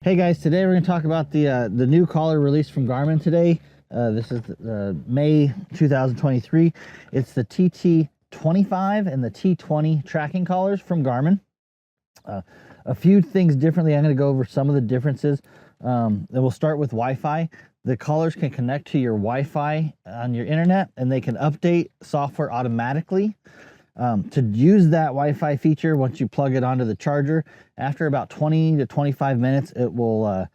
Hey guys, today we're going to talk about the new collar released from Garmin today. This is May 2023. It's the TT25 and the T20 tracking collars from Garmin. A few things differently. I'm going to go over some of the differences. Then we'll start with Wi-Fi. The collars can connect to your Wi-Fi on your internet, and they can update software automatically. To use that Wi-Fi feature, once you plug it onto the charger, after about 20 to 25 minutes, it will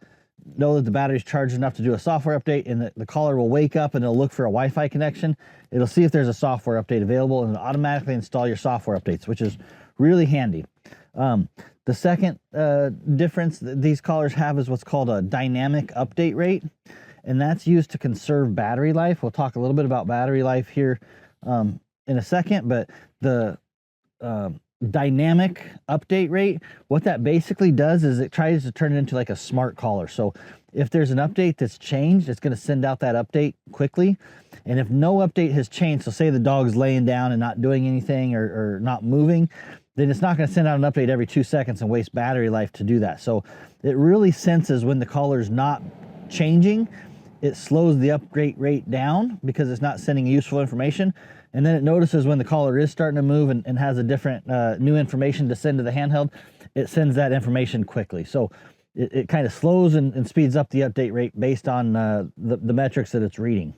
know that the battery's charged enough to do a software update, and the collar will wake up and it'll look for a Wi-Fi connection. It'll see if there's a software update available, and it'll automatically install your software updates, which is really handy. The second difference that these collars have is what's called a dynamic update rate, and that's used to conserve battery life. We'll talk a little bit about battery life here in a second, but the dynamic update rate, what that basically does is it tries to turn it into like a smart collar. So if there's an update that's changed, it's going to send out that update quickly. And if no update has changed, so say the dog's laying down and not doing anything or not moving, then it's not going to send out an update every 2 seconds and waste battery life to do that. So it really senses when the collar's not changing. It slows the upgrade rate down because it's not sending useful information. And then it notices when the collar is starting to move and has a different new information to send to the handheld, it sends that information quickly. So it kind of slows and speeds up the update rate based on the metrics that it's reading.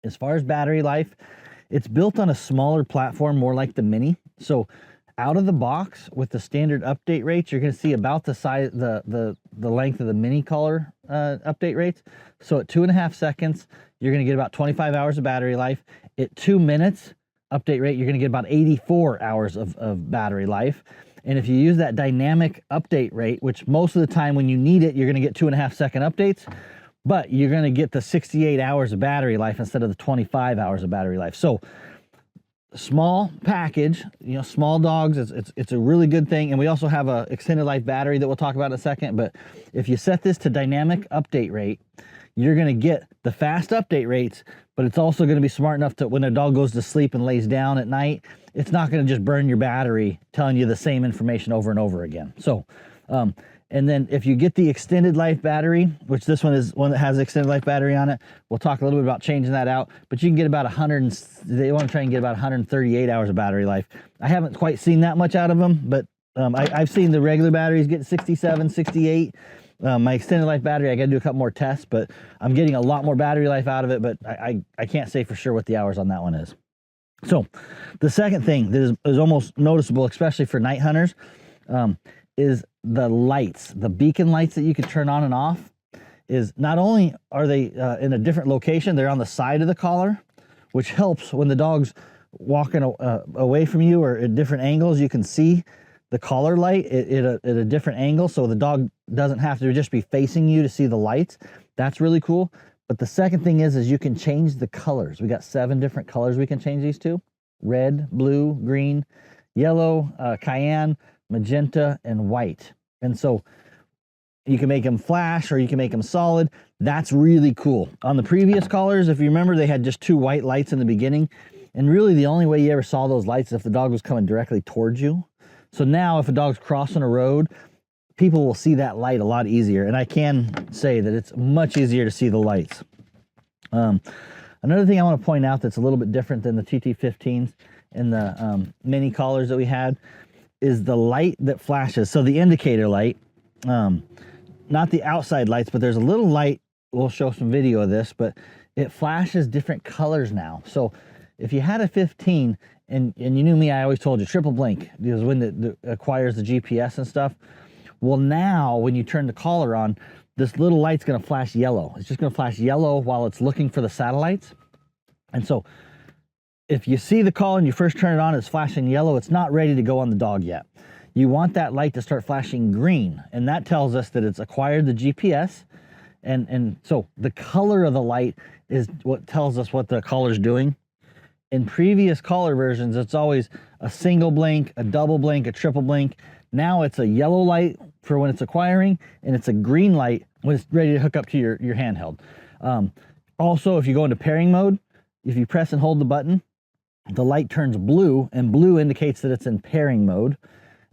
As far as battery life, it's built on a smaller platform, more like the Mini. So out of the box with the standard update rates, you're going to see about the size, the length of the Mini collar update rates. So at 2.5 seconds, you're going to get about 25 hours of battery life. At 2 minutes update rate, you're going to get about 84 hours of battery life. And if you use that dynamic update rate, which most of the time when you need it, you're going to get 2.5 second updates, but you're going to get the 68 hours of battery life instead of the 25 hours of battery life. So small package, you know, small dogs, it's a really good thing. And we also have a extended life battery that we'll talk about in a second. But if you set this to dynamic update rate, you're going to get the fast update rates, but it's also going to be smart enough that when a dog goes to sleep and lays down at night, it's not going to just burn your battery telling you the same information over and over again. So, and then if you get the extended life battery, which this one is one that has extended life battery on it, we'll talk a little bit about changing that out, but you can get about they want to try and get about 138 hours of battery life. I haven't quite seen that much out of them, but I've seen the regular batteries get 67, 68. My extended life battery, I got to do a couple more tests, but I'm getting a lot more battery life out of it, but I can't say for sure what the hours on that one is. So the second thing that is almost noticeable, especially for night hunters, is the lights, the beacon lights that you can turn on and off. Is not only are they in a different location, they're on the side of the collar, which helps when the dog's walking away from you or at different angles. You can see the collar light at a different angle, so the dog doesn't have to just be facing you to see the lights. That's really cool. But the second thing is you can change the colors. We got 7 different colors we can change these to: red, blue, green, yellow, cayenne, magenta, and white. And so you can make them flash or you can make them solid. That's really cool. On the previous collars, if you remember, they had just 2 white lights in the beginning, and really the only way you ever saw those lights is if the dog was coming directly towards you. So now if a dog's crossing a road, people will see that light a lot easier. And I can say that it's much easier to see the lights. Another thing I want to point out that's a little bit different than the TT15s and the mini collars that we had is the light that flashes. So the indicator light, not the outside lights, but there's a little light. We'll show some video of this, but it flashes different colors now. So if you had a 15, and you knew me, I always told you triple blink, because when it acquires the GPS and stuff. Well, now when you turn the collar on, this little light's going to flash yellow. It's just going to flash yellow while it's looking for the satellites. And so if you see the collar and you first turn it on, it's flashing yellow, it's not ready to go on the dog yet. You want that light to start flashing green, and that tells us that it's acquired the GPS. And so the color of the light is what tells us what the collar's doing. In previous collar versions, it's always a single blink, a double blink, a triple blink. Now it's a yellow light for when it's acquiring, and it's a green light when it's ready to hook up to your handheld. Also, if you go into pairing mode, if you press and hold the button, the light turns blue, and blue indicates that it's in pairing mode.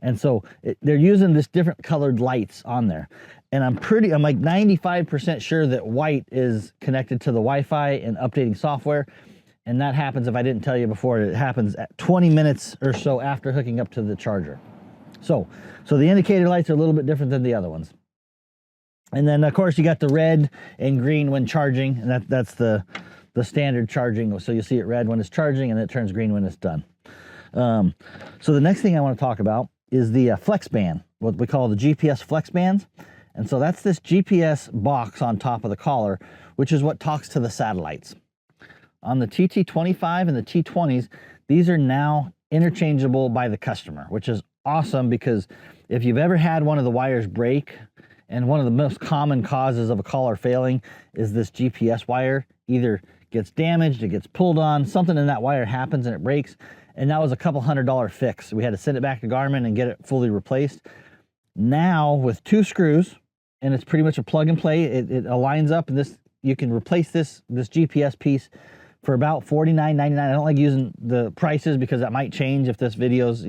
And so they're using this different colored lights on there. And I'm like 95% sure that white is connected to the Wi-Fi and updating software. And that happens, if I didn't tell you before, it happens at 20 minutes or so after hooking up to the charger. So the indicator lights are a little bit different than the other ones. And then of course you got the red and green when charging, and that's the standard charging. So you see it red when it's charging and it turns green when it's done. So the next thing I want to talk about is the flex band, what we call the GPS flex bands. And so that's this GPS box on top of the collar, which is what talks to the satellites. On the TT25 and the T20s, these are now interchangeable by the customer, which is awesome, because if you've ever had one of the wires break, and one of the most common causes of a collar failing is this GPS wire either gets damaged, it gets pulled on, something in that wire happens and it breaks, and that was a couple $100 fix. We had to send it back to Garmin and get it fully replaced. Now with 2 screws, and it's pretty much a plug and play, it aligns up, and this, you can replace this GPS piece for about $49.99. I don't like using the prices because that might change if this video's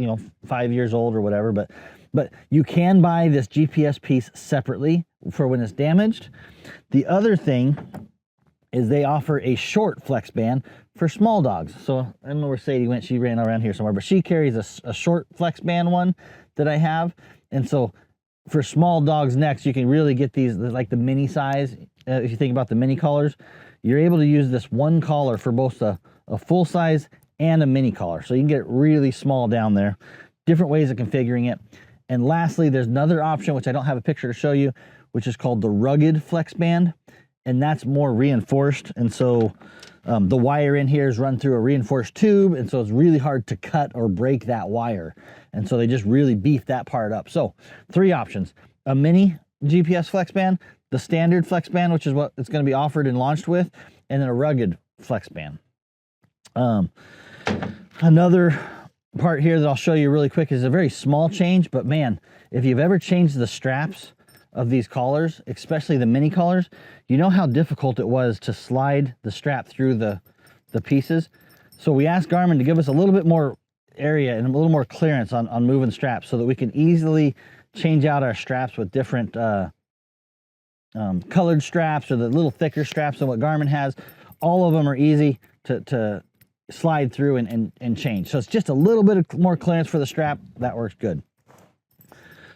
5 years old or whatever, but you can buy this GPS piece separately for when it's damaged. The other thing is they offer a short flex band for small dogs. So I don't know where Sadie went, she ran around here somewhere, but she carries a short flex band one that I have. And so for small dogs' necks, you can really get these, like the mini size. If you think about the mini collars, you're able to use this one collar for both a full size and a mini collar. So you can get it really small down there. Different ways of configuring it. And lastly, there's another option, which I don't have a picture to show you, which is called the rugged flex band. And that's more reinforced. And so the wire in here is run through a reinforced tube. And so it's really hard to cut or break that wire. And so they just really beef that part up. So 3 options: a mini GPS flex band, the standard flex band, which is what it's going to be offered and launched with, and then a rugged flex band. Another part here that I'll show you really quick is a very small change, but man, if you've ever changed the straps of these collars, especially the mini collars, you know how difficult it was to slide the strap through the pieces. So we asked Garmin to give us a little bit more area and a little more clearance on moving straps so that we can easily change out our straps with different colored straps, or the little thicker straps than what Garmin has. All of them are easy to slide through and change. So it's just a little bit more clearance for the strap. That works good.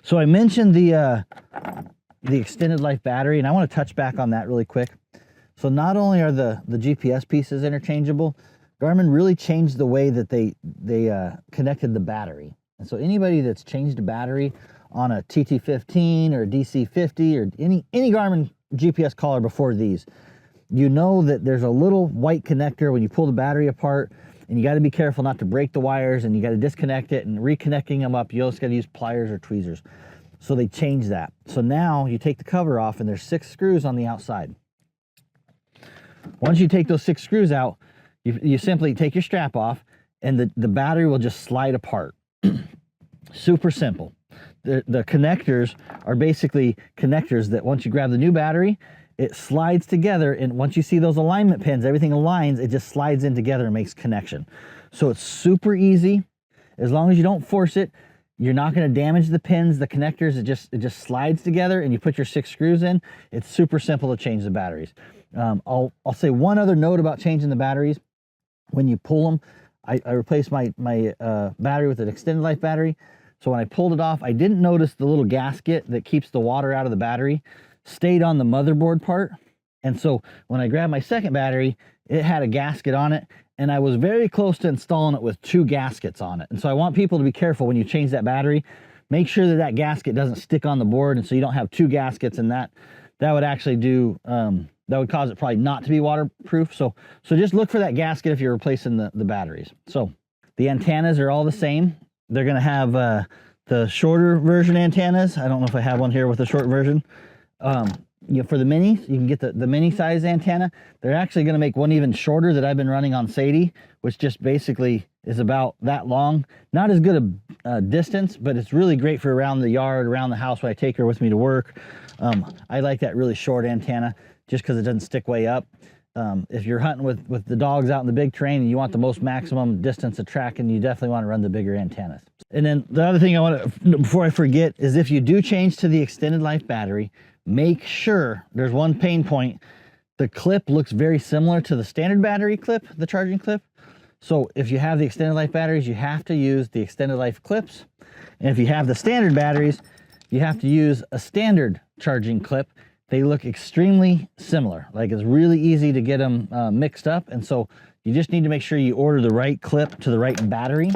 So I mentioned the extended life battery, and I want to touch back on that really quick. So not only are the GPS pieces interchangeable, Garmin really changed the way that they connected the battery. And so anybody that's changed a battery on a TT15 or a DC50 or any Garmin GPS collar before these, you know that there's a little white connector when you pull the battery apart, and you got to be careful not to break the wires, and you got to disconnect it, and reconnecting them up, you also got to use pliers or tweezers. So they changed that. So now you take the cover off, and there's 6 screws on the outside. Once you take those 6 screws out, you simply take your strap off, and the battery will just slide apart. Super simple. The connectors are basically connectors that once you grab the new battery, it slides together, and once you see those alignment pins, everything aligns, it just slides in together and makes connection. So it's super easy. As long as you don't force it, you're not going to damage the pins, the connectors. It just slides together, and you put your 6 screws in. It's super simple to change the batteries. I'll say one other note about changing the batteries. When you pull them, I replaced my battery with an extended life battery. So when I pulled it off, I didn't notice the little gasket that keeps the water out of the battery stayed on the motherboard part. And so when I grabbed my second battery, it had a gasket on it, and I was very close to installing it with 2 gaskets on it. And so I want people to be careful when you change that battery. Make sure that gasket doesn't stick on the board, and so you don't have 2 gaskets, and that would actually do that would cause it probably not to be waterproof. So just look for that gasket if you're replacing the batteries. So the antennas are all the same. They're going to have the shorter version antennas. I don't know if I have one here with the short version. For the minis, you can get the mini size antenna. They're actually going to make one even shorter that I've been running on Sadie, which just basically is about that long. Not as good a distance, but it's really great for around the yard, around the house when I take her with me to work. I like that really short antenna just because it doesn't stick way up. If you're hunting with the dogs out in the big terrain and you want the most maximum distance of tracking, you definitely want to run the bigger antennas. And then the other thing I want to, before I forget, is if you do change to the extended life battery, make sure, there's one pain point, the clip looks very similar to the standard battery clip, the charging clip. So if you have the extended life batteries, you have to use the extended life clips. And if you have the standard batteries, you have to use a standard charging clip. They look extremely similar. Like, it's really easy to get them mixed up. And so you just need to make sure you order the right clip to the right battery.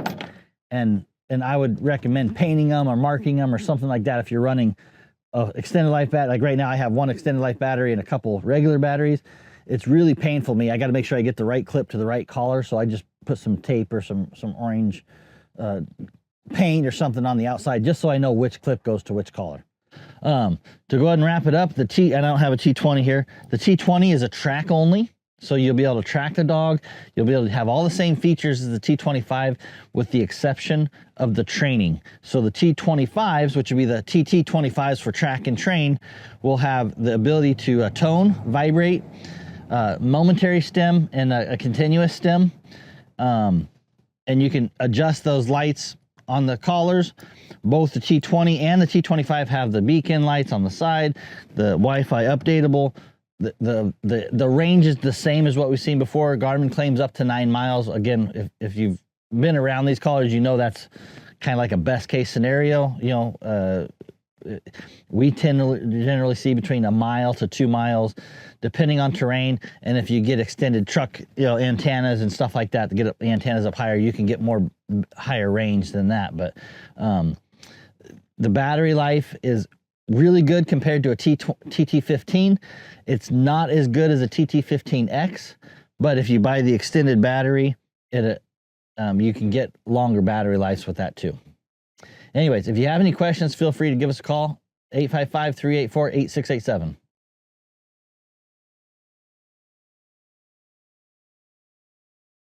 And I would recommend painting them or marking them or something like that if you're running a extended life battery. Like right now I have one extended life battery and a couple regular batteries. It's really painful to me. I got to make sure I get the right clip to the right collar. So I just put some tape or some orange paint or something on the outside, just so I know which clip goes to which collar. To go ahead and wrap it up, and I don't have a T20 here. The T20 is a track only. So you'll be able to track the dog. You'll be able to have all the same features as the T25 with the exception of the training. So the T25s, which would be the TT25s for track and train, will have the ability to tone, vibrate, momentary stem, and a continuous stem. And you can adjust those lights on the collars. Both the T20 and the T25 have the beacon lights on the side, the Wi-Fi updatable. The range is the same as what we've seen before. Garmin claims up to 9 miles. Again, if you've been around these collars, you know that's kind of like a best case scenario. You know, we tend to generally see between 1 mile to 2 miles, depending on terrain. And if you get extended truck, antennas and stuff like that to get the antennas up higher, you can get more higher range than that. But the battery life is really good compared to a TT15. It's not as good as a TT15X, but if you buy the extended battery, you can get longer battery lives with that too. Anyways, if you have any questions, feel free to give us a call, 855-384-8687.